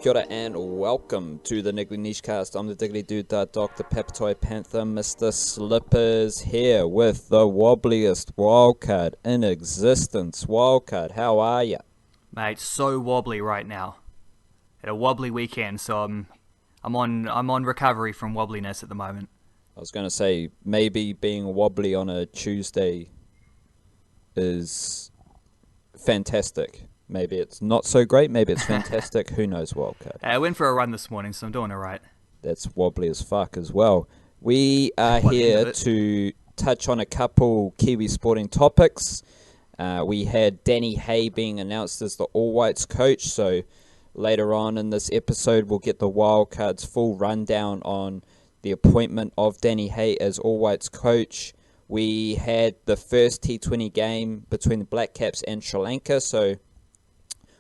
Kia ora and welcome to the Niggly Niche Cast. I'm the Diggly Dude, Dr. Papatoy Panther, Mr. Slippers, here with the wobbliest wildcard in existence. Wildcard, how are ya? Mate, so wobbly right now. Had a wobbly weekend, so I'm on recovery from wobbliness at the moment. I was going to say, maybe being wobbly on a Tuesday is fantastic. Maybe it's not so great, maybe it's fantastic, who knows, wildcard. I went for a run this morning, so I'm doing alright. That's wobbly as fuck as well. We are here to touch on a couple Kiwi sporting topics. We had Danny Hay being announced as the All Whites coach, so later on in this episode we'll get the Wildcards full rundown on the appointment of Danny Hay as All Whites coach. We had the first T20 game between the Blackcaps and Sri Lanka, so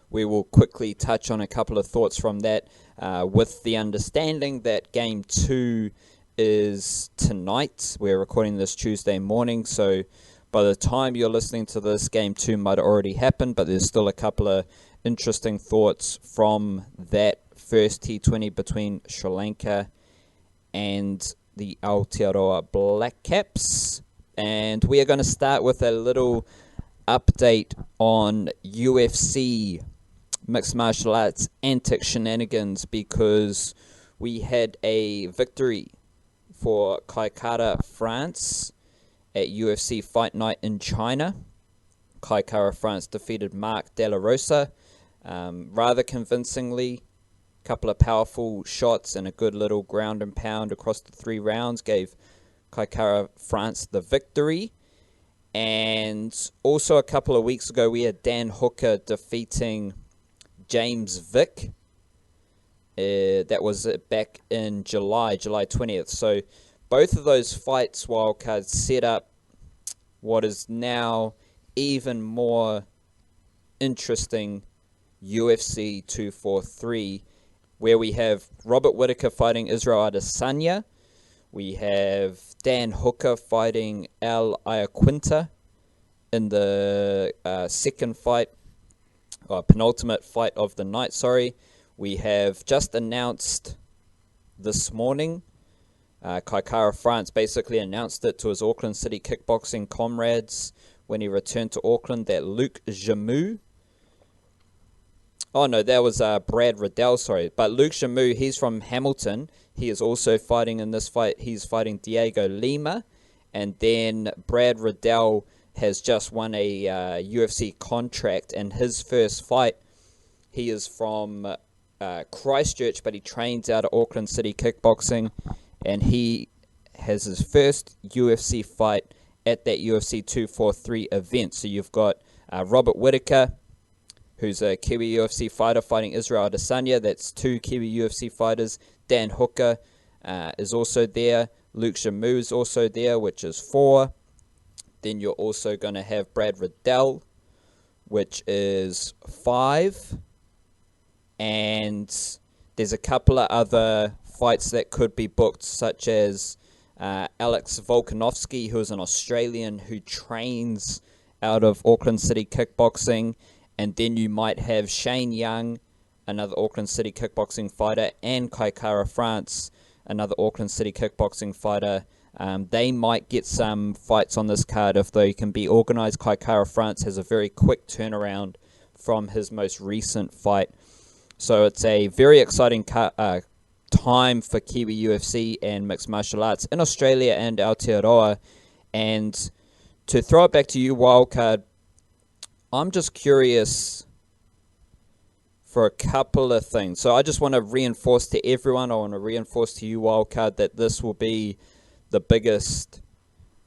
we will quickly touch on a couple of thoughts from that, with the understanding that Game 2 is tonight. We're recording this Tuesday morning, so by the time you're listening to this, Game 2 might have already happened, but there's still a couple of interesting thoughts from that first T20 between Sri Lanka and the Aotearoa Blackcaps. And we are going to start with a little update on UFC mixed martial arts antic shenanigans, because we had a victory for Seth France at UFC Fight Night in China. Seth France defeated Mark De La Rosa rather convincingly. A couple of powerful shots and a good little ground and pound across the 3 rounds gave Seth France the victory. And also a couple of weeks ago we had Dan Hooker defeating James Vick. That was back in July 20th. So both of those fights, wildcards, set up what is now even more interesting UFC 243, where we have Robert Whittaker fighting Israel Adesanya. We have Dan Hooker fighting Al Iaquinta in the second fight, penultimate fight of the night, We have just announced this morning, Seth France basically announced it to his Auckland City kickboxing comrades when he returned to Auckland, that Luke Jamu, that was Brad Riddell, but Luke Jamu, he's from Hamilton. He is also fighting in this fight. He's fighting Diego Lima, and then Brad Riddell has just won a UFC contract, and his first fight, he is from Christchurch, but he trains out of Auckland City Kickboxing, and he has his first UFC fight at that UFC 243 event. So you've got Robert Whittaker, who's a Kiwi UFC fighter, fighting Israel Adesanya. That's 2 Kiwi UFC fighters. Dan Hooker is also there. Luke Jamu is also there, which is 4. Then you're also going to have Brad Riddell, which is 5. And there's a couple of other fights that could be booked, such as Alex Volkanovski, who is an Australian who trains out of Auckland City Kickboxing. And then you might have Shane Young, another Auckland City Kickboxing fighter, and Seth France, another Auckland City Kickboxing fighter. They might get some fights on this card if they can be organised. Seth France has a very quick turnaround from his most recent fight. So it's a very exciting time for Kiwi UFC and mixed martial arts in Australia and Aotearoa. And to throw it back to you, Wildcard, I'm just curious for a couple of things. So I just want to reinforce to everyone, I want to reinforce to you, Wildcard, that this will be the biggest,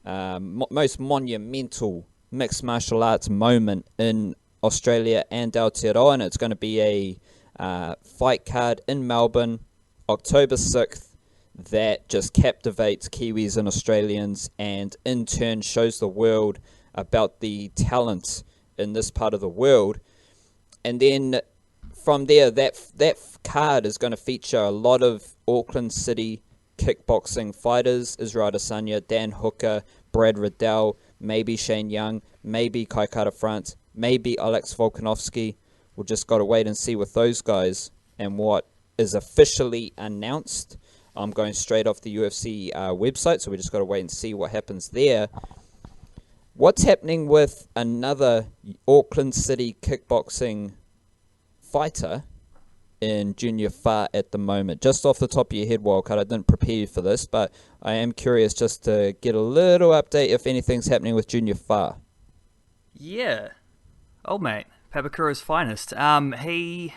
most monumental mixed martial arts moment in Australia and Aotearoa, and it's going to be a fight card in Melbourne, October 6th, that just captivates Kiwis and Australians, and in turn shows the world about the talent in this part of the world. And then from there, that card is going to feature a lot of Auckland City kickboxing fighters: Israel Adesanya, Dan Hooker, Brad Riddell, maybe Shane Young, maybe Seth France, maybe Alex Volkanovski. We'll just got to wait and see with those guys and what is officially announced. I'm going straight off the UFC website, so we just got to wait and see what happens there. What's happening with another Auckland City kickboxing fighter in Junior Fa at the moment? Just off the top of your head, Wildcard, I didn't prepare you for this, but I am curious just to get a little update if anything's happening with Junior Fa. Yeah. Old mate, Papakura's finest. Let me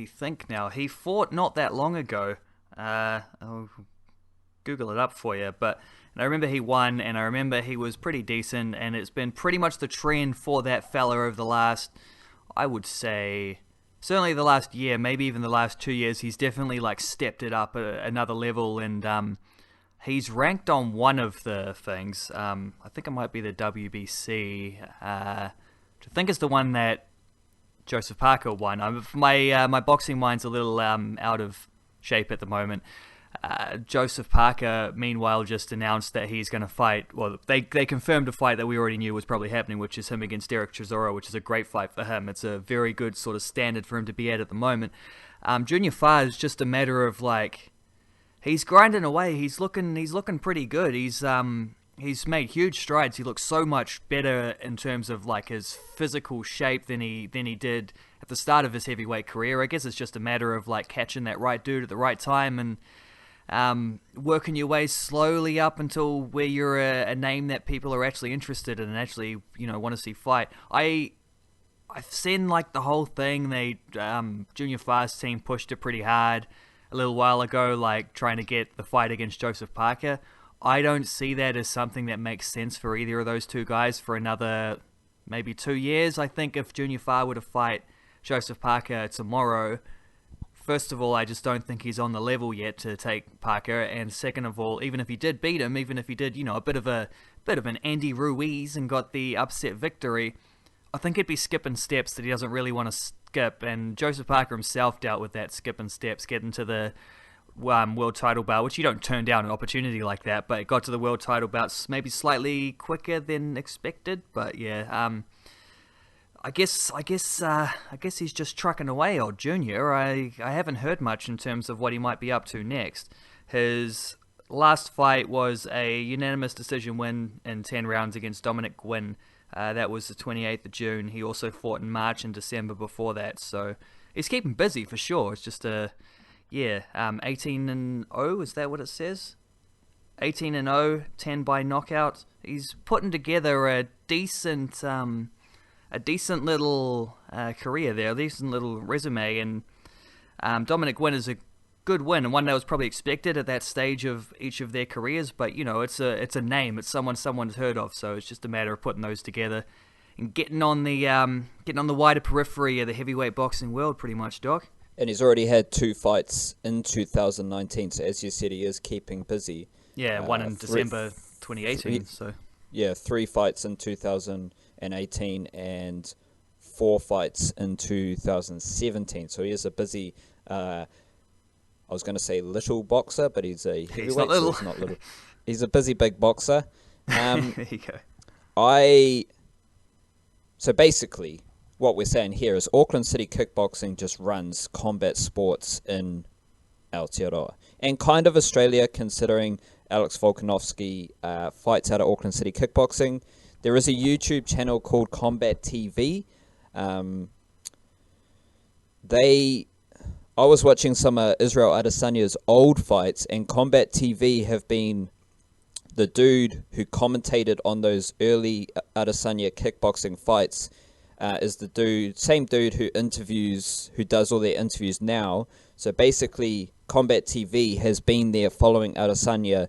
think now. He fought not that long ago. I'll Google it up for you, but I remember he won, and I remember he was pretty decent, and it's been pretty much the trend for that fella over the last, I would say, certainly the last year, maybe even the last 2 years. He's definitely like stepped it up another level, and he's ranked on one of the things. I think it might be the WBC. I think it's the one that Joseph Parker won. My boxing mind's a little out of shape at the moment. Joseph Parker, meanwhile, just announced that he's going to fight. Well, they confirmed a fight that we already knew was probably happening, which is him against Derek Chisora, which is a great fight for him. It's a very good sort of standard for him to be at the moment. Junior Fa is just a matter of like, he's grinding away. He's looking pretty good. He's made huge strides. He looks so much better in terms of like his physical shape than he did at the start of his heavyweight career. I guess it's just a matter of like catching that right dude at the right time and working your way slowly up until where you're a name that people are actually interested in and actually want to see fight. I've seen like the whole thing. They Junior Fa's team pushed it pretty hard a little while ago, like trying to get the fight against Joseph Parker. I don't see that as something that makes sense for either of those two guys for another maybe 2 years. I think if Junior Fa were to fight Joseph Parker tomorrow, first of all, I just don't think he's on the level yet to take Parker, and second of all, even if he did beat him, even if he did, a bit of an Andy Ruiz and got the upset victory, I think it'd be skipping steps that he doesn't really want to skip, and Joseph Parker himself dealt with that skipping steps, getting to the world title bout, which you don't turn down an opportunity like that, but it got to the world title bouts maybe slightly quicker than expected. But yeah, I guess he's just trucking away, old Junior. I haven't heard much in terms of what he might be up to next. His last fight was a unanimous decision win in 10 rounds against Dominic Gwynn. That was the 28th of June. He also fought in March and December before that, so he's keeping busy for sure. It's just 18-0, is that what it says? 18-0, 10 by knockout. He's putting together a decent little career there, a decent little resume, and Dominic Gwynn is a good win, and one that was probably expected at that stage of each of their careers, but it's a name, it's someone's heard of, so it's just a matter of putting those together and getting on the wider periphery of the heavyweight boxing world, pretty much, Doc. And he's already had 2 fights in 2019, so as you said, he is keeping busy. Yeah, one in December 2018. So yeah, 3 fights in 2018 and 4 fights in 2017. So he is a busy, I was going to say little boxer, but he's a heavyweight, he's not little. So he's not little. He's a busy big boxer. There you go. So basically, what we're saying here is Auckland City Kickboxing just runs combat sports in Aotearoa. And kind of Australia, considering Alex Volkanovski fights out of Auckland City Kickboxing. There is a YouTube channel called Combat TV. I was watching some of Israel Adesanya's old fights, and Combat TV have been the dude who commentated on those early Adesanya kickboxing fights. Is the same dude who does all their interviews now. So basically, Combat TV has been there following Adesanya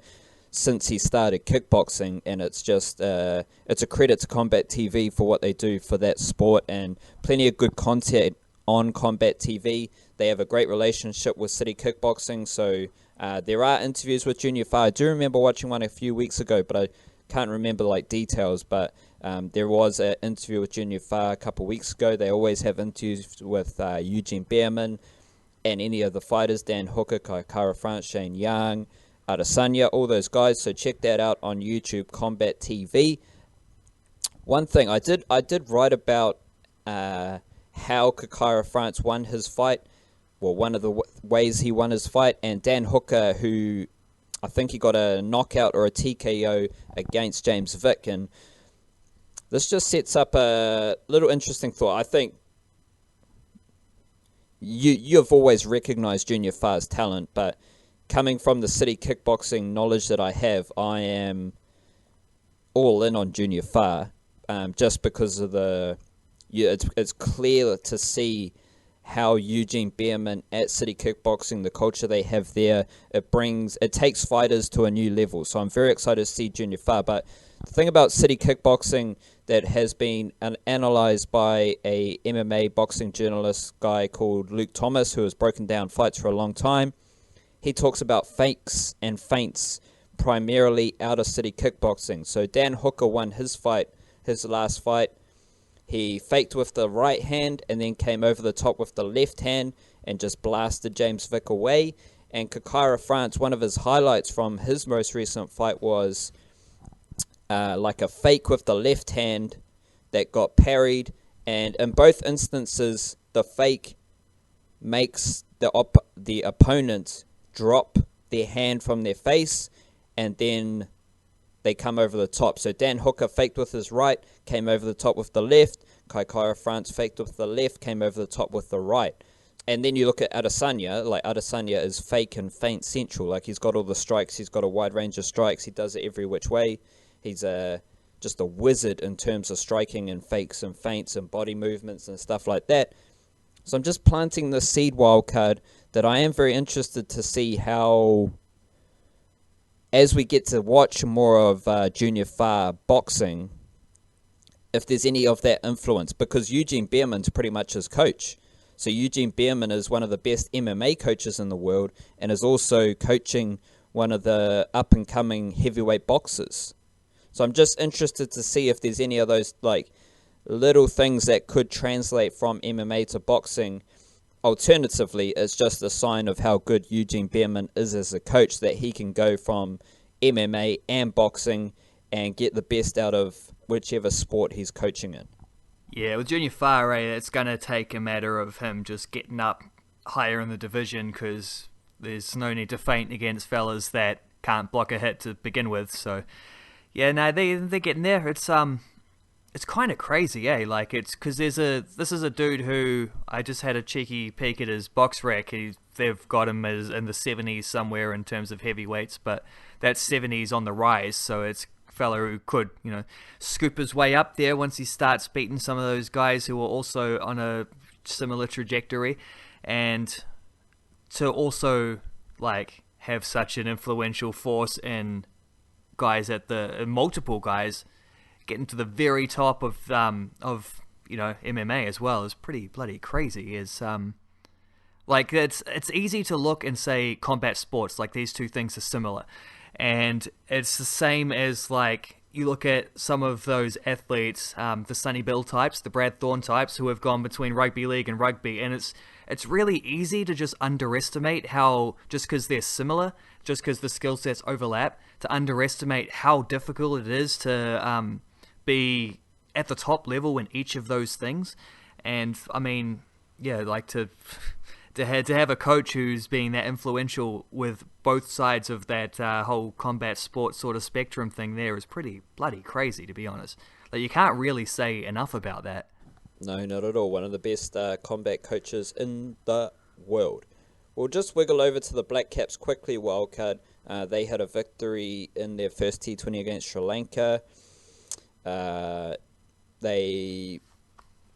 since he started kickboxing, and it's just it's a credit to Combat TV for what they do for that sport, and plenty of good content on Combat TV. They have a great relationship with City Kickboxing, so there are interviews with Junior Fa. I do remember watching one a few weeks ago, but I can't remember like details, but there was an interview with Junior Fa a couple of weeks ago. They always have interviews with Eugene Behrman and any of the fighters, Dan Hooker, Kara France, Shane Young, Adesanya, all those guys. So check that out on YouTube, Combat TV. One thing, I did write about how Kara France won his fight. well, one of the ways he won his fight, and Dan Hooker, who I think he got a knockout or a TKO against James Vick. And this just sets up a little interesting thought. I think you've always recognized Junior Far's talent, but coming from the city kickboxing knowledge that I have, I am all in on Junior Far, just because of it's clear to see how Eugene Behrman at City Kickboxing, the culture they have there, it takes fighters to a new level. So I'm very excited to see Junior Far. But the thing about City Kickboxing that has been analyzed by a MMA boxing journalist guy called Luke Thomas, who has broken down fights for a long time, he talks about fakes and feints primarily out of City Kickboxing. So Dan Hooker won his last fight. He faked with the right hand and then came over the top with the left hand and just blasted James Vick away. And Seth France, one of his highlights from his most recent fight was like a fake with the left hand that got parried. And in both instances, the fake makes the opponent drop their hand from their face, and then they come over the top. So Dan Hooker faked with his right, came over the top with the left. Seth France faked with the left, came over the top with the right. And then you look at Adesanya, like Adesanya is fake and feint central. Like he's got all the strikes, he's got a wide range of strikes, he does it every which way. He's just a wizard in terms of striking and fakes and feints and body movements and stuff like that. So I'm just planting the seed wildcard that I am very interested to see how, as we get to watch more of Junior Far boxing, if there's any of that influence, because Eugene Behrman's pretty much his coach. So Eugene Behrman is one of the best MMA coaches in the world and is also coaching one of the up-and-coming heavyweight boxers. So I'm just interested to see if there's any of those like little things that could translate from MMA to boxing. Alternatively, it's just a sign of how good Eugene Behrman is as a coach, that he can go from MMA and boxing and get the best out of whichever sport he's coaching in. Yeah, with Junior Far, it's going to take a matter of him just getting up higher in the division, because there's no need to feint against fellas that can't block a hit to begin with. So, yeah, no, they're getting there. It's kind of crazy, eh? Like, it's because this is a dude who I just had a cheeky peek at his box rack. They've got him as in the 70s somewhere in terms of heavyweights, but that's 70s on the rise, so it's a fella who could, scoop his way up there once he starts beating some of those guys who are also on a similar trajectory. And to also, like, have such an influential force in guys multiple guys getting to the very top of MMA as well is pretty bloody crazy. It's easy to look and say combat sports, like these two things are similar, and it's the same as like you look at some of those athletes, the Sonny Bill types, the Brad Thorne types, who have gone between rugby league and rugby, and it's really easy to just underestimate how, just because they're similar, just because the skill sets overlap, to underestimate how difficult it is to be at the top level in each of those things. And I mean, yeah, like to have a coach who's being that influential with both sides of that whole combat sports sort of spectrum thing there is pretty bloody crazy, to be honest. Like, you can't really say enough about that. No, not at all. One of the best combat coaches in the world. We'll just wiggle over to the Blackcaps quickly, wildcard. They had a victory in their first T20 against Sri Lanka.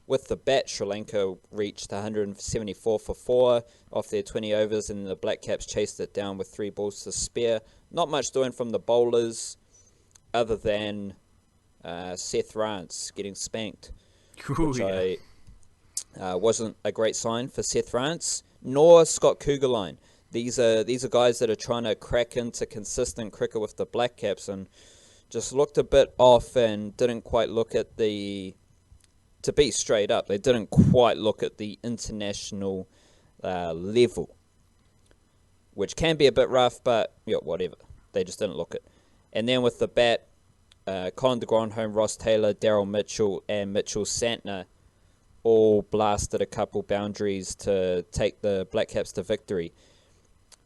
With the bat, Sri Lanka reached 174 for 4 off their 20 overs, and the Blackcaps chased it down with 3 balls to spare. Not much doing from the bowlers, other than Seth France getting spanked, which wasn't a great sign for Seth France, nor Scott Kugelheim. These are guys that are trying to crack into consistent cricket with the Blackcaps, and just looked a bit off and didn't quite look at to be straight up, they didn't quite look at the international level, which can be a bit rough, but whatever. They just didn't look it. And then with the bat, Colin de Grandhomme, Ross Taylor, Daryl Mitchell, and Mitchell Santner all blasted a couple boundaries to take the Blackcaps to victory.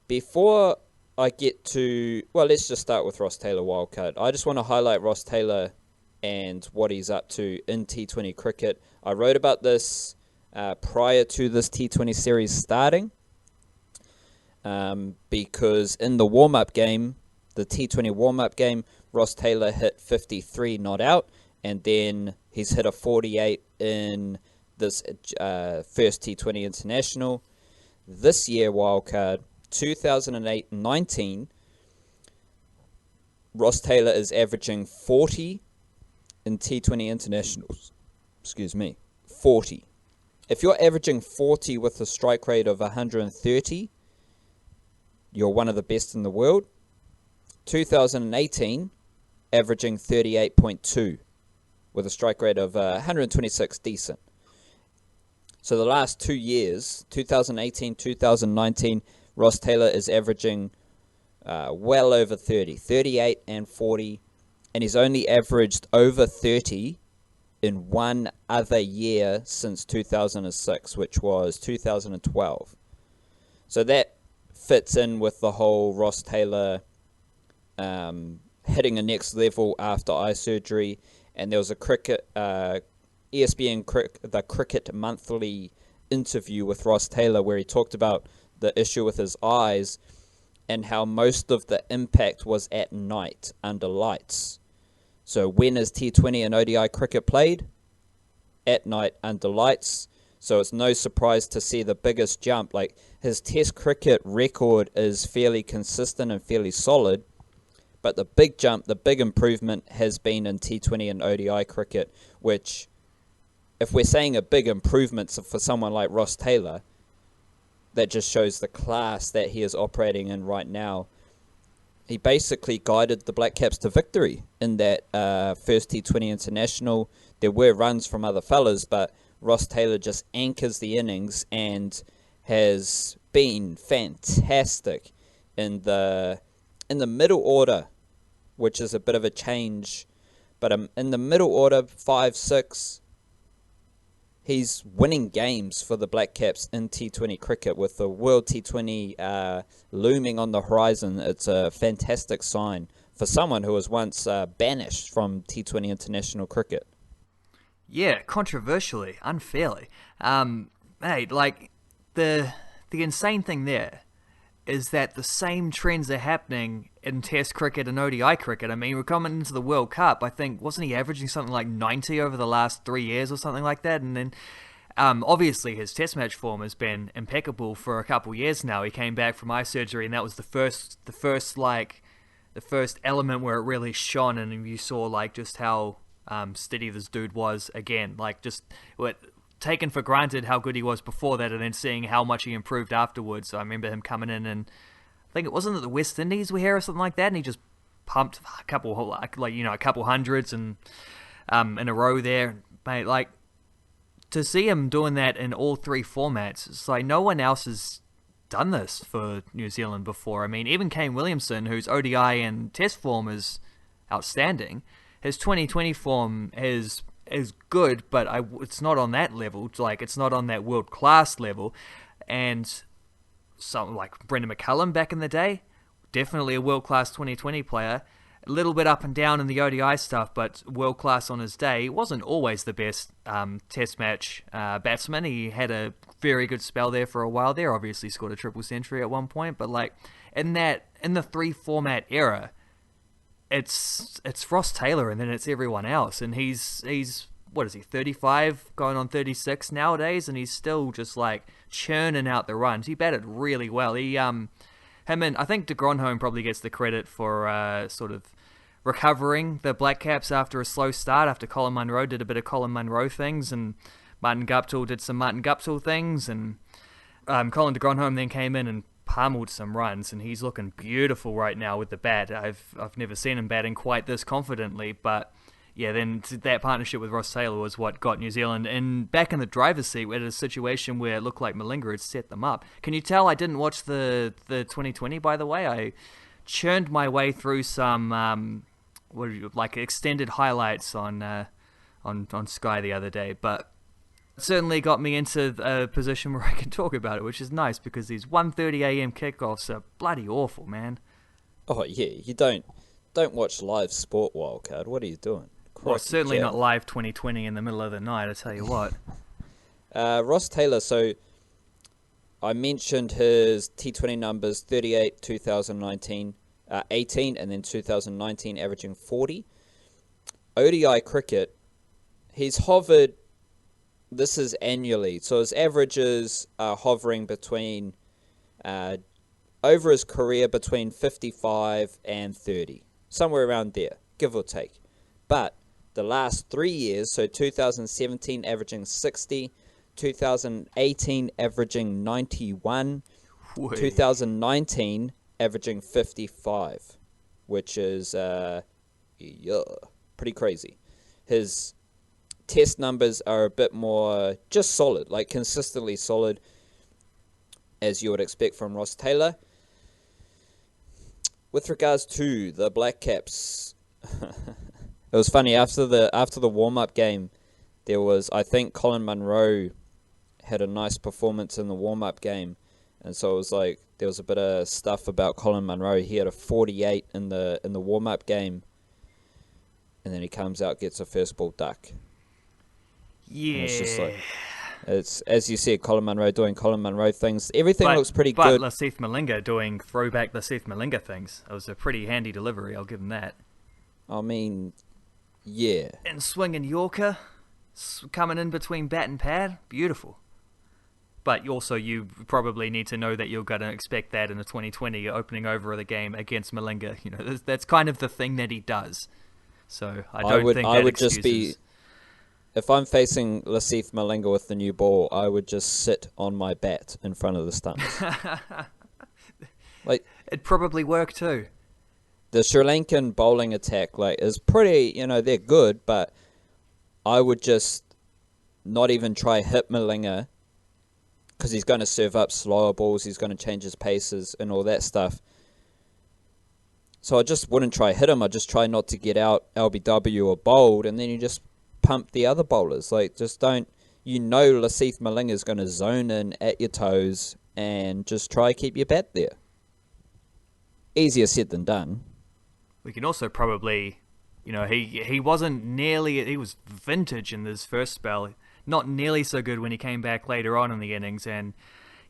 Before I get to... Well, let's just start with Ross Taylor wildcard. I just want to highlight Ross Taylor and what he's up to in T20 cricket. I wrote about this prior to this T20 series starting because in the warm-up game, the T20 warm-up game, Ross Taylor hit 53 not out, and then he's hit a 48 in this first T20 International. This year, wildcard, 2008-19, Ross Taylor is averaging 40 in T20 Internationals. 40. If you're averaging 40 with a strike rate of 130, you're one of the best in the world. 2018, averaging 38.2 with a strike rate of 126, decent. So the last 2 years, 2018, 2019, Ross Taylor is averaging well over 30, 38 and 40, and he's only averaged over 30 in one other year since 2006, which was 2012. So that fits in with the whole Ross Taylor hitting a next level after eye surgery. And there was a ESPN the Cricket Monthly interview with Ross Taylor where he talked about the issue with his eyes and how most of the impact was at night under lights. So when is T20 and ODI cricket played? At night under lights. So it's no surprise to see the biggest jump. Like, his Test cricket record is fairly consistent and fairly solid, but the big jump, the big improvement has been in T20 and ODI cricket, which, if we're saying a big improvement for someone like Ross Taylor, that just shows the class that he is operating in right now. He basically guided the Blackcaps to victory in that first T20 International. There were runs from other fellas, but Ross Taylor just anchors the innings and has been fantastic in the middle order, which is a bit of a change. But in the middle order, 5, 6, he's winning games for the Blackcaps in T20 cricket with the World T20 looming on the horizon. It's a fantastic sign for someone who was once banished from T20 international cricket. Yeah, controversially, unfairly. Mate, like, the insane thing there is that the same trends are happening in Test cricket and ODI cricket. I mean, we're coming into the World Cup. I think, wasn't he averaging something like 90 over the last 3 years or something like that? And then, obviously, his Test match form has been impeccable for a couple years now. He came back from eye surgery, and that was the first element where it really shone, and you saw like just how steady this dude was again. Like, just taken for granted how good he was before that, and then seeing how much he improved afterwards. So I remember him coming in, and I think it wasn't the West Indies were here or something like that, and he just pumped a couple hundreds and in a row there, mate. Like, to see him doing that in all three formats, it's like no one else has done this for New Zealand before. I mean, even Kane Williamson, whose ODI and Test form is outstanding, his 2020 form is good, but it's not on that level. Like, it's not on that world class level. And something like Brendan McCullum back in the day, definitely a world class 2020 player. A little bit up and down in the ODI stuff, but world class on his day. He wasn't always the best Test match batsman. He had a very good spell there for a while there. Obviously scored a triple century at one point, but like in the 3 format era, it's Ross Taylor and then it's everyone else, and he's what is he, 35 going on 36 nowadays, and he's still just like churning out the runs. He batted really well. Him and I think de Grandhomme probably gets the credit for sort of recovering the Blackcaps after a slow start, after Colin Munro did a bit of Colin Munro things and Martin Guptill did some Martin Guptill things, and Colin de Grandhomme then came in and pummeled some runs, and he's looking beautiful right now with the bat. I've never seen him batting quite this confidently, but yeah, then that partnership with Ross Taylor was what got New Zealand back in the driver's seat at a situation where it looked like Malinga had set them up. Can you tell I didn't watch the 2020, by the way? I churned my way through some extended highlights on Sky the other day, but certainly got me into a position where I can talk about it, which is nice because these 1:30 a.m. kickoffs are bloody awful, man. Oh yeah, you don't watch live sport, Wildcard. What are you doing? Well, Crikey, certainly Jack. not live 2020 in the middle of the night, I tell you what. Ross Taylor. So I mentioned his T20 numbers: 38, 2019, 18, and then 2019, averaging 40. ODI cricket, he's hovered. This is annually, so his averages are hovering between, over his career, between 55 and 30. Somewhere around there, give or take. But the last 3 years, so 2017 averaging 60, 2018 averaging 91, Whey. 2019 averaging 55, which is pretty crazy. His test numbers are a bit more just solid, like consistently solid, as you would expect from Ross Taylor. With regards to the Blackcaps, it was funny after the warm-up game. There was, I think, Colin Munro had a nice performance in the warm-up game, and so it was like there was a bit of stuff about Colin Munro. He had a 48 in the warm-up game, and then he comes out, gets a first ball duck. Yeah. And it's just like, it's, as you said, Colin Munro doing Colin Munro things. Everything looks pretty but good. Lasith Malinga doing throwback Lasith Malinga things. It was a pretty handy delivery, I'll give him that. I mean, yeah. And swinging Yorker, coming in between bat and pad, beautiful. But also, you probably need to know that you're going to expect that in the 2020 opening over of the game against Malinga. You know, that's kind of the thing that he does. So I don't think that excuses. Just be, if I'm facing Lasith Malinga with the new ball, I would just sit on my bat in front of the stumps. Like, it'd probably work too. The Sri Lankan bowling attack, like, is pretty, they're good, but I would just not even try hit Malinga, because he's going to serve up slower balls, he's going to change his paces and all that stuff. So I just wouldn't try hit him. I just try not to get out LBW or bowled, and then you just pump the other bowlers. Like, just don't, Lasith Malinga is going to zone in at your toes, and just try keep your bat there. Easier said than done. We can also probably, he wasn't nearly, he was vintage in this first spell. Not nearly so good when he came back later on in the innings, and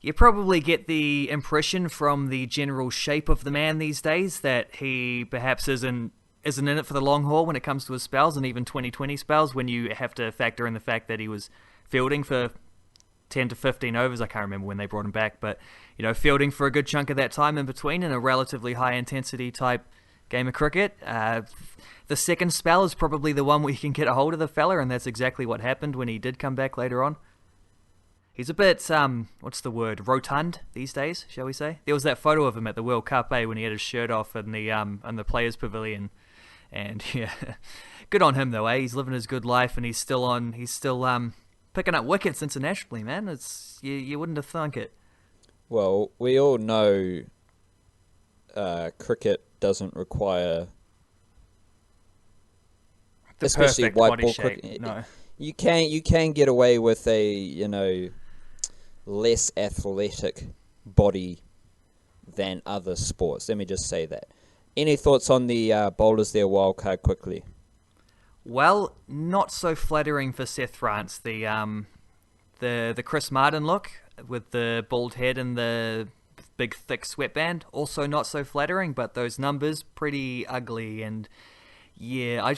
you probably get the impression from the general shape of the man these days that he perhaps isn't in it for the long haul when it comes to his spells, and even 2020 spells, when you have to factor in the fact that he was fielding for 10 to 15 overs. I can't remember when they brought him back, but fielding for a good chunk of that time in between in a relatively high intensity type game of cricket. The second spell is probably the one where you can get a hold of the fella, and that's exactly what happened when he did come back later on. He's a bit, what's the word, rotund these days, shall we say? There was that photo of him at the World Cup, when he had his shirt off in the Players' Pavilion. And, yeah, good on him, though, He's living his good life, and he's still picking up wickets internationally, man. It's you wouldn't have thunk it. Well, we all know cricket doesn't require, the especially white ball cricket. No. You can get away with a less athletic body than other sports. Let me just say that. Any thoughts on the bowlers there, Wildcard, quickly? Well, not so flattering for Seth France. The Chris Martin look with the bald head and the big thick sweatband, also not so flattering. But those numbers pretty ugly, and yeah,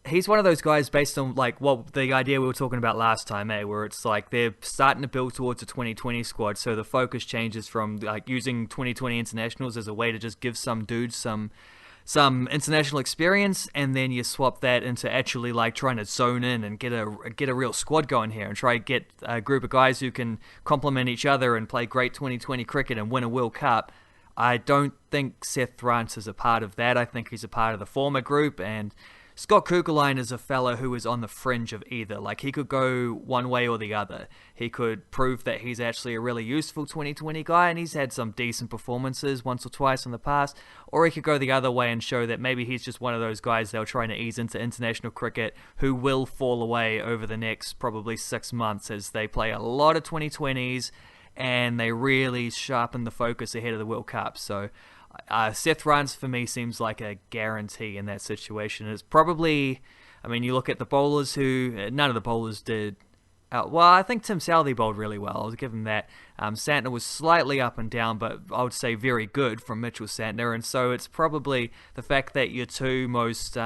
he's one of those guys based on the idea we were talking about last time, where it's like they're starting to build towards a 2020 squad, so the focus changes from using 2020 internationals as a way to just give some dudes some international experience, and then you swap that into actually trying to zone in and get a real squad going here and try to get a group of guys who can complement each other and play great 2020 cricket and win a World Cup. I don't think Seth France is a part of that. I think he's a part of the former group, and Scott Kugelheim is a fellow who is on the fringe of either. Like, he could go one way or the other. He could prove that he's actually a really useful 2020 guy, and he's had some decent performances once or twice in the past. Or he could go the other way and show that maybe he's just one of those guys they're trying to ease into international cricket who will fall away over the next probably 6 months as they play a lot of 2020s and they really sharpen the focus ahead of the World Cup. So Seth France for me seems like a guarantee in that situation. It's probably, I mean, you look at the bowlers who, none of the bowlers did, well, I think Tim Southee bowled really well. I'll give him that. Santner was slightly up and down, but I would say very good from Mitchell Santner. And so it's probably the fact that your two most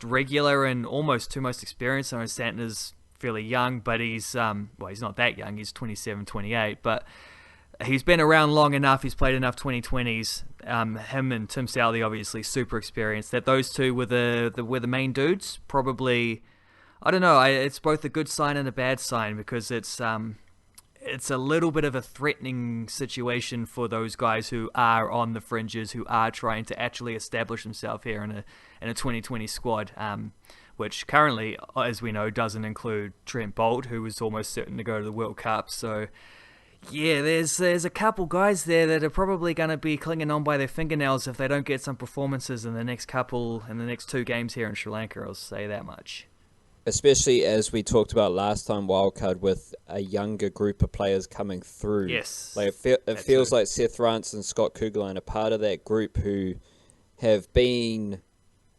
regular and almost two most experienced. I know Santner's fairly young, but he's not that young. He's 27, 28, but he's been around long enough. He's played enough 2020s. Him and Tim Southee obviously super experienced. That those two were the main dudes. Probably, I don't know. It's both a good sign and a bad sign because it's a little bit of a threatening situation for those guys who are on the fringes, who are trying to actually establish themselves here in a 2020 squad. Which currently, as we know, doesn't include Trent Boult, who was almost certain to go to the World Cup. So, yeah, there's a couple guys there that are probably going to be clinging on by their fingernails if they don't get some performances in the next 2 games here in Sri Lanka. I'll say that much. Especially as we talked about last time, wildcard, with a younger group of players coming through. Yes. Like it feels like Seth France and Scott Kugelheim are part of that group who have been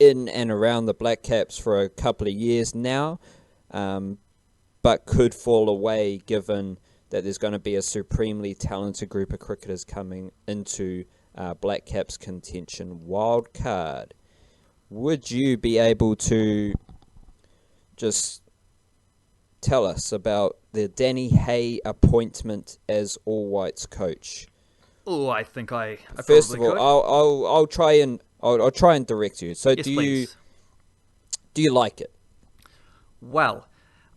in and around the Blackcaps for a couple of years now, but could fall away given that there's going to be a supremely talented group of cricketers coming into Blackcaps contention wildcard. Would you be able to just tell us about the Danny Hay appointment as All Whites coach? Oh, I think I First of probably all, could. I'll try and direct you. So Yes, please. do you like it? Well,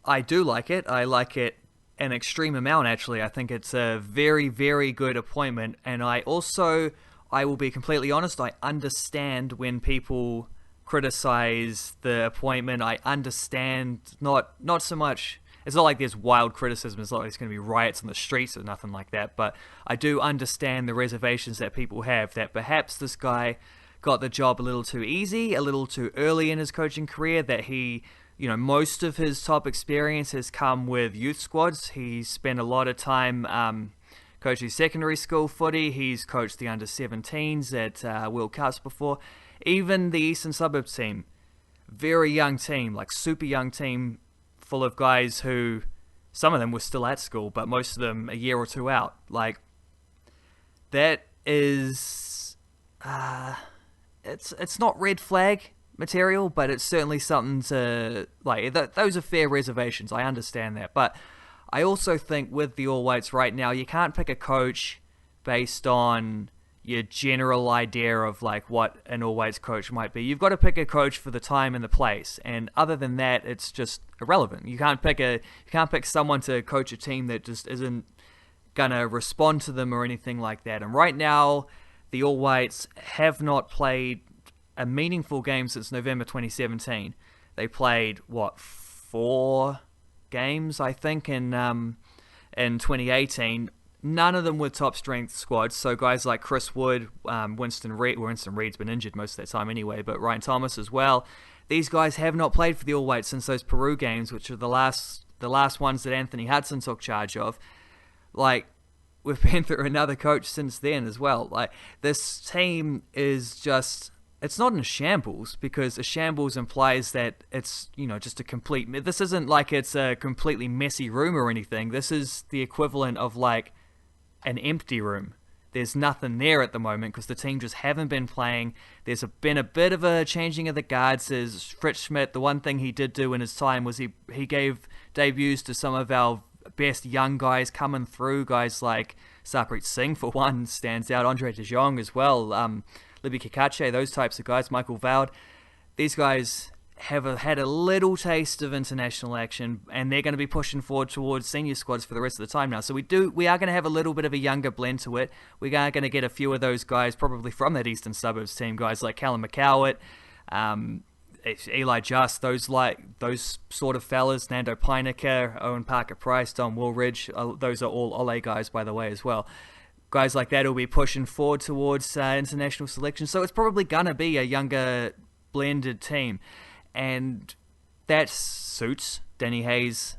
I do like it. I like it an extreme amount, actually. I think it's a very, very good appointment. And I will be completely honest, I understand when people criticize the appointment. I understand not so much. It's not like there's wild criticism. It's not like there's going to be riots on the streets or nothing like that. But I do understand the reservations that people have that perhaps this guy got the job a little too easy, a little too early in his coaching career, that he, most of his top experience has come with youth squads. He's spent a lot of time coaching secondary school footy. He's coached the under-17s at World Cups before. Even the Eastern Suburbs team, very young team, like super young team, full of guys who, some of them were still at school, but most of them a year or two out. Like, that is, it's not red flag material, but it's certainly something to, like, those are fair reservations. I understand that. But I also think with the All Whites right now, you can't pick a coach based on your general idea of like what an All Whites coach might be. You've got to pick a coach for the time and the place, and other than that, it's just irrelevant. You can't pick someone to coach a team that just isn't gonna respond to them or anything like that. And right now, the All Whites have not played a meaningful game since November 2017. They played 4 games, I think, in 2018. None of them were top strength squads. So guys like Chris Wood, Winston Reed's been injured most of that time anyway, but Ryan Thomas as well. These guys have not played for the All Whites since those Peru games, which are the last ones that Anthony Hudson took charge of. Like, we've been through another coach since then as well. Like, this team is just, it's not in a shambles, because a shambles implies that it's, just a complete, this isn't like it's a completely messy room or anything. This is the equivalent of like an empty room. There's nothing there at the moment because the team just haven't been playing. There's been a bit of a changing of the guards. There's Fritz Schmidt. The one thing he did do in his time was he gave debuts to some of our best young guys coming through. Guys like Sarpreet Singh, for one, stands out. Andre De Jong as well. Libby Kikache, those types of guys. Michael Vowd. These guys have had a little taste of international action, and they're going to be pushing forward towards senior squads for the rest of the time now. So we are going to have a little bit of a younger blend to it. We are going to get a few of those guys probably from that Eastern Suburbs team, guys like Callum McCowett, Eli Just, those sort of fellas, Nando Pinecker, Owen Parker-Price, Don Woolridge, those are all Ole guys, by the way, as well. Guys like that will be pushing forward towards international selection. So it's probably going to be a younger, blended team. And that suits Danny Hayes'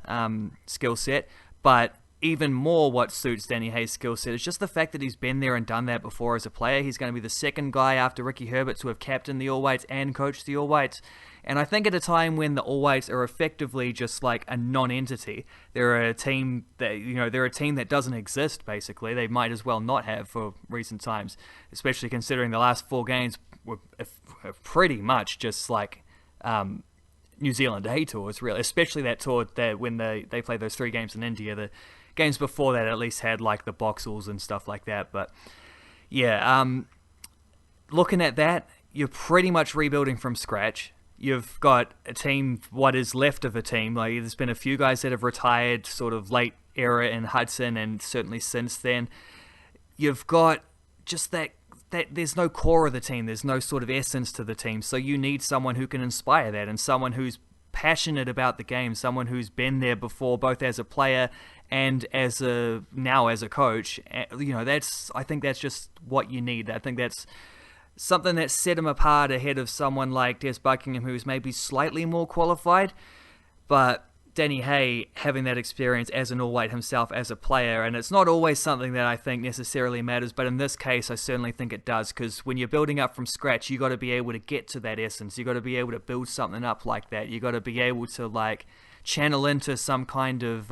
skill set. But even more what suits Danny Hayes' skill set is just the fact that he's been there and done that before as a player. He's going to be the second guy after Ricky Herbert to have captained the All Whites and coached the All Whites. And I think at a time when the All Whites are effectively just like a non-entity, they're a team that doesn't exist, basically. They might as well not have for recent times, especially considering the last 4 games were pretty much just like New Zealand A tours, really, especially that tour that when they played those 3 games in India. The games before that at least had like the Boxals and stuff like that. But yeah, looking at that, you're pretty much rebuilding from scratch. You've got a team, what is left of a team. Like, there's been a few guys that have retired sort of late era in Hudson, and certainly since then. You've got just that there's no core of the team. There's no sort of essence to the team. So you need someone who can inspire that, and someone who's passionate about the game, someone who's been there before, both as a player and now as a coach. I think that's just what you need. I think that's something that set him apart ahead of someone like Des Buckingham, who's maybe slightly more qualified. But Danny Hay having that experience as an all-white himself as a player, and it's not always something that I think necessarily matters, but in this case I certainly think it does, because when you're building up from scratch, you got to be able to get to that essence. You got to be able to build something up like that. You got to be able to like channel into some kind of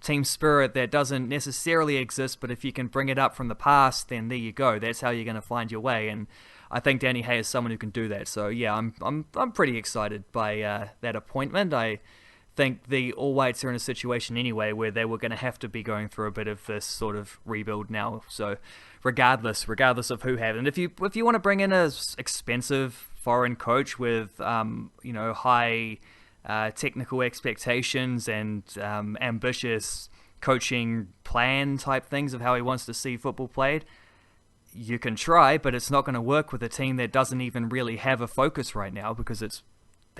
team spirit that doesn't necessarily exist, but if you can bring it up from the past, then there you go. That's how you're going to find your way, and I think Danny Hay is someone who can do that. So yeah, I'm pretty excited by that appointment. I think the All Whites are in a situation anyway where they were going to have to be going through a bit of this sort of rebuild now. So regardless of who had, and if you want to bring in a expensive foreign coach with high technical expectations and ambitious coaching plan type things of how he wants to see football played, you can try, but it's not going to work with a team that doesn't even really have a focus right now, because it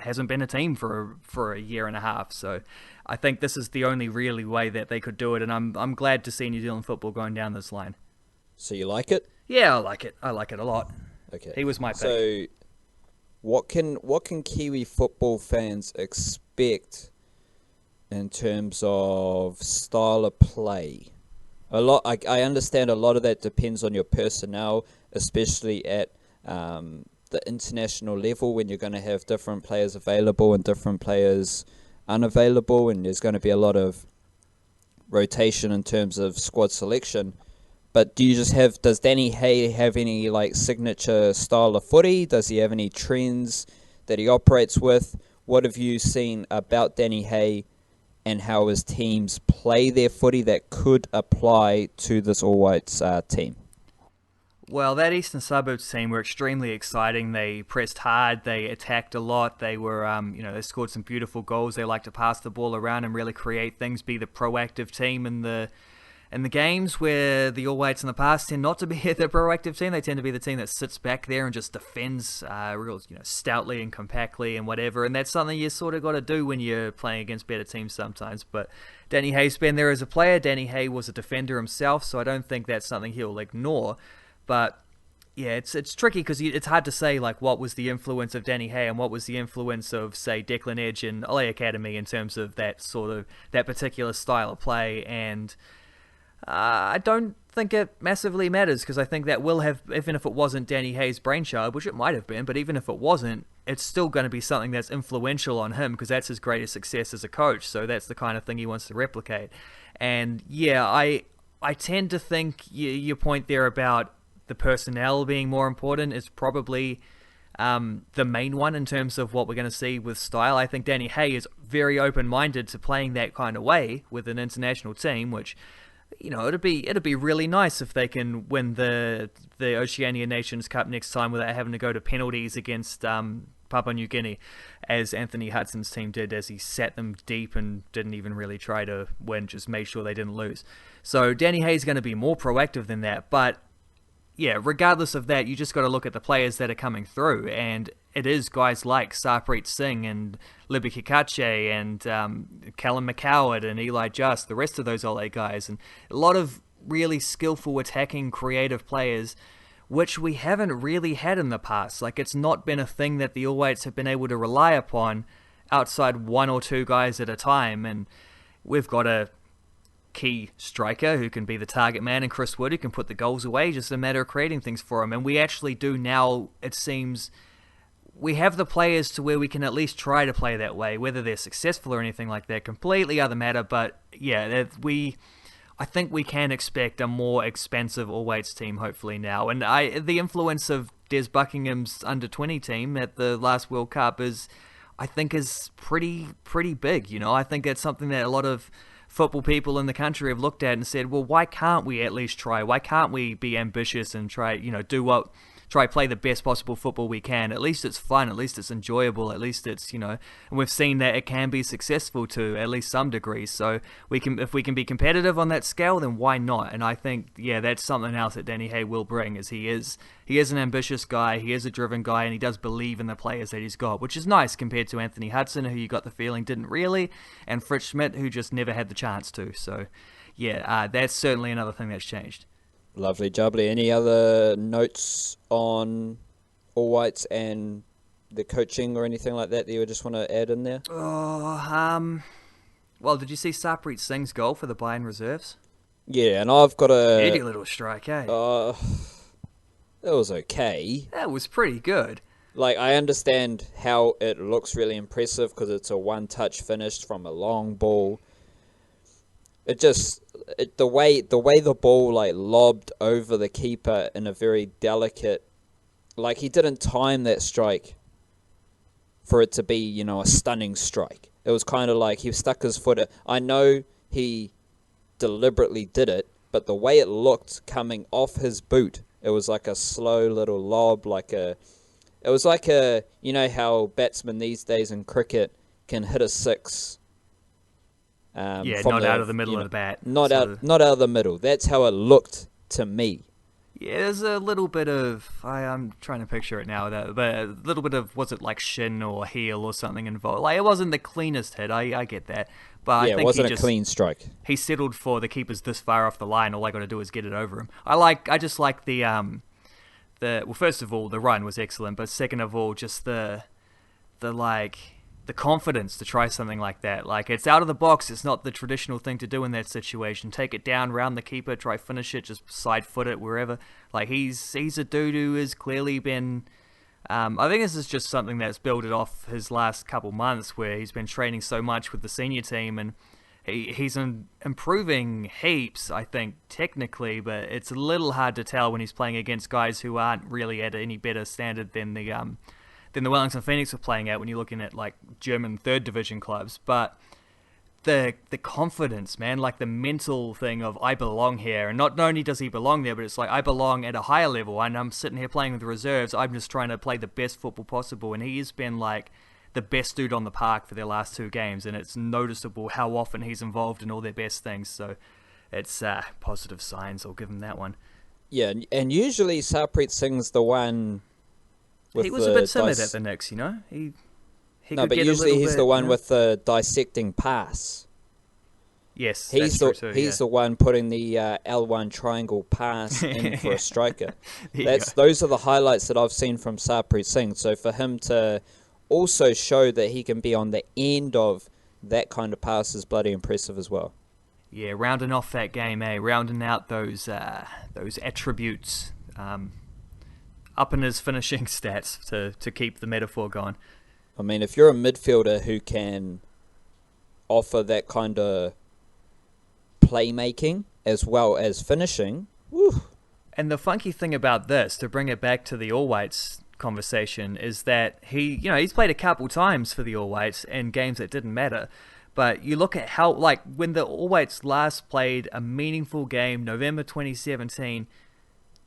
hasn't been a team for a year and a half. So I think this is the only really way that they could do it, and I'm glad to see New Zealand football going down this line. So you like it? Yeah, I like it. I like it a lot. Okay. He was my pick. So what can Kiwi football fans expect in terms of style of play? I understand a lot of that depends on your personnel, especially at the international level, when you're going to have different players available and different players unavailable, and there's going to be a lot of rotation in terms of squad selection. But does Danny Hay have any like signature style of footy? Does he have any trends that he operates with? What have you seen about Danny Hay and how his teams play their footy that could apply to this All Whites team? Well, that Eastern Suburbs team were extremely exciting. They pressed hard. They attacked a lot. They were, they scored some beautiful goals. They like to pass the ball around and really create things, be the proactive team in the games, where the All Whites in the past tend not to be the proactive team. They tend to be the team that sits back there and just defends real stoutly and compactly and whatever. And that's something you sort of got to do when you're playing against better teams sometimes. But Danny Hay's been there as a player. Danny Hay was a defender himself, so I don't think that's something he'll ignore. But yeah, it's tricky, because it's hard to say like what was the influence of Danny Hay and what was the influence of, say, Declan Edge and LA Academy in terms of that particular style of play. And I don't think it massively matters, because I think that will have, even if it wasn't Danny Hay's brainchild, which it might have been, but even if it wasn't, it's still going to be something that's influential on him, because that's his greatest success as a coach. So that's the kind of thing he wants to replicate. And yeah, I tend to think your point there about the personnel being more important is probably the main one in terms of what we're going to see with style. I think Danny Hay is very open-minded to playing that kind of way with an international team, which, it'd be really nice if they can win the Oceania Nations Cup next time without having to go to penalties against Papua New Guinea, as Anthony Hudson's team did, as he sat them deep and didn't even really try to win, just made sure they didn't lose. So Danny Hay's going to be more proactive than that, but yeah, regardless of that, you just got to look at the players that are coming through, and it is guys like Sarpreet Singh and Libby Kikache and Callum McCoward and Eli Just, the rest of those Ole guys, and a lot of really skillful attacking creative players, which we haven't really had in the past. Like, it's not been a thing that the All Whites have been able to rely upon outside one or two guys at a time. And we've got a key striker who can be the target man, and Chris Wood, who can put the goals away, just a matter of creating things for him. And we actually do now, it seems, we have the players to where we can at least try to play that way. Whether they're successful or anything like that, completely other matter. But yeah, I think we can expect a more expansive all-weights team hopefully now. And the influence of Des Buckingham's under-20 team at the last World Cup is pretty big. You know, I think it's something that a lot of football people in the country have looked at and said, well, why can't we at least try? Why can't we be ambitious and try play the best possible football we can? At least it's fun, at least it's enjoyable, at least it's, and we've seen that it can be successful to at least some degree. So if we can be competitive on that scale, then why not? And I think, yeah, that's something else that Danny Hay will bring, is he is an ambitious guy, he is a driven guy, and he does believe in the players that he's got, which is nice compared to Anthony Hudson, who you got the feeling didn't really, and Fritz Schmidt, who just never had the chance to. So yeah, that's certainly another thing that's changed. Lovely jubbly. Any other notes on All Whites and the coaching or anything like that you would just want to add in there? Well, did you see Sarpreet Singh's goal for the Bayern reserves? Yeah, and I've got a... Dirty little strike, eh? It was okay. That was pretty good. Like, I understand how it looks really impressive because it's a one-touch finish from a long ball. The way the ball like lobbed over the keeper in a very delicate, like he didn't time that strike for it to be, a stunning strike. It was kind of like he stuck his foot. I know he deliberately did it, but the way it looked coming off his boot, it was like a slow little lob, it was like how batsmen these days in cricket can hit a six. Not out of the middle of the bat. Not out of the middle. That's how it looked to me. Yeah, there's a little bit of... I'm trying to picture it now, but a little bit of, was it like shin or heel or something involved? Like, it wasn't the cleanest hit, I get that. But I think it wasn't a clean strike. He settled for the keepers this far off the line. All I got to do is get it over him. I just like well, first of all, the run was excellent, but second of all, just the confidence to try something like that. Like, it's out of the box. It's not the traditional thing to do in that situation. Take it down, round the keeper, try finish it, just side foot it wherever. Like, he's a dude who has clearly been... I think this is just something that's built off his last couple months, where he's been training so much with the senior team, and he's improving heaps, I think, technically, but it's a little hard to tell when he's playing against guys who aren't really at any better standard than the Wellington Phoenix were playing at when you're looking at like German third division clubs. But the confidence, man, like the mental thing of I belong here, and not only does he belong there, but it's like I belong at a higher level, and I'm sitting here playing with the reserves. I'm just trying to play the best football possible, and he has been like the best dude on the park for their last two games, and it's noticeable how often he's involved in all their best things. So it's positive signs. I'll give him that one. Yeah, and usually Sarpreet Singh's the one. He was a bit timid at the Knicks, He no, but usually he's the one with the dissecting pass. Yes, he's the one putting the L1 triangle pass in for a striker. Those are the highlights that I've seen from Sarpreet Singh. So for him to also show that he can be on the end of that kind of pass is bloody impressive as well. Yeah, rounding off that game, rounding out those attributes. Up in his finishing stats to keep the metaphor going. I mean, if you're a midfielder who can offer that kind of playmaking as well as finishing, woo. And the funky thing about this, to bring it back to the All Whites conversation, is that he's played a couple times for the All Whites in games that didn't matter. But you look at how, like, when the All Whites last played a meaningful game, November 2017,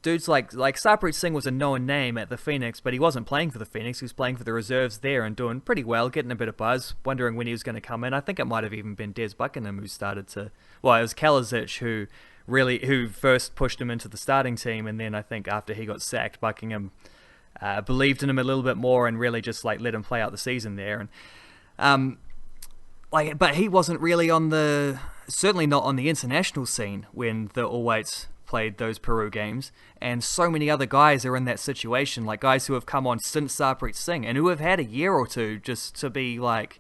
dudes like Sarpreet Singh was a known name at the Phoenix, but he wasn't playing for the Phoenix. He was playing for the reserves there and doing pretty well, getting a bit of buzz, wondering when he was going to come in. I think it might have even been Des Buckingham who started to... Well, it was Kalazic who first pushed him into the starting team, and then I think after he got sacked, Buckingham believed in him a little bit more and really just like let him play out the season there. And but he wasn't really certainly not on the international scene when the All Whites played those Peru games, and so many other guys are in that situation, like guys who have come on since Sarpreet Singh and who have had a year or two just to be like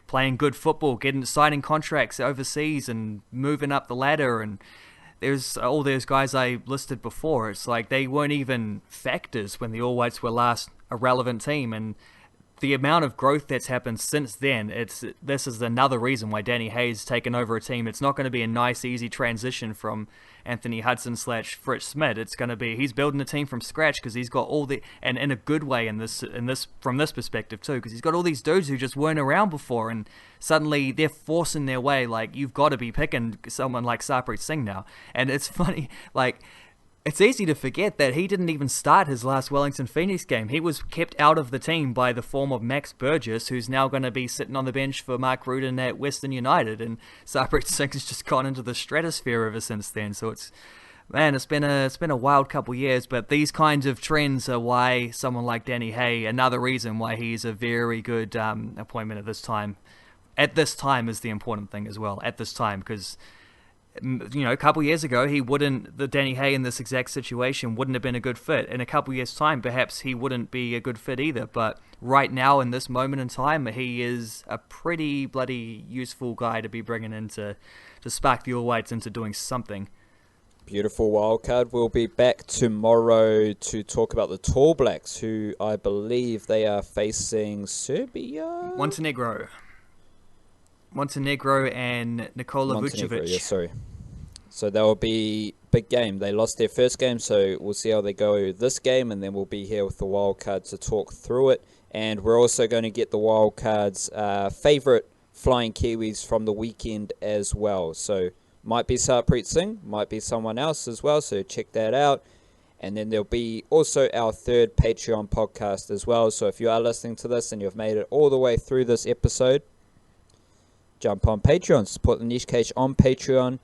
playing good football, signing contracts overseas and moving up the ladder. And there's all those guys I listed before. It's like they weren't even factors when the All Whites were last a relevant team, and the amount of growth that's happened since then, this is another reason why Danny Hayes taken over a team. It's not going to be a nice, easy transition from Anthony Hudson / Fritz Smith. It's going to be he's building a team from scratch because he's got all the, and in a good way in this from this perspective too, because he's got all these dudes who just weren't around before, and suddenly they're forcing their way. Like, you've got to be picking someone like Sarpreet Singh now, and it's funny, like. It's easy to forget that he didn't even start his last Wellington Phoenix game. He was kept out of the team by the form of Max Burgess, who's now going to be sitting on the bench for Mark Rudin at Western United, and Sarpreet Singh has just gone into the stratosphere ever since then. So it's been a wild couple years, but these kinds of trends are why someone like Danny Hay, another reason why he's a very good appointment at this time. At this time is the important thing as well. At this time, because a couple years ago, the Danny Hay in this exact situation wouldn't have been a good fit. In a couple years' time, perhaps he wouldn't be a good fit either. But right now, in this moment in time, he is a pretty bloody useful guy to be bringing in to spark the All Whites into doing something. Beautiful wildcard. We'll be back tomorrow to talk about the Tall Blacks, who I believe they are facing Serbia? Montenegro and Nikola Vucevic. Yeah, sorry. So that will be big game. They lost their first game, so we'll see how they go this game, and then we'll be here with the wildcard to talk through it. And we're also going to get the wildcard's favourite flying Kiwis from the weekend as well. So might be Sarpreet Singh, might be someone else as well, so check that out. And then there'll be also our third Patreon podcast as well. So if you are listening to this and you've made it all the way through this episode, jump on Patreon, support the Niche Cage on Patreon.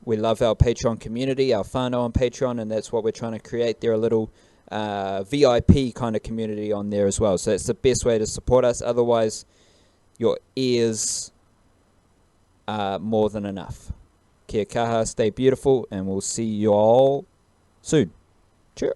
We love our Patreon community, our whānau on Patreon, and that's what we're trying to create. They're a little VIP kind of community on there as well. So it's the best way to support us. Otherwise, your ears are more than enough. Kia kaha, stay beautiful, and we'll see you all soon. Cheers.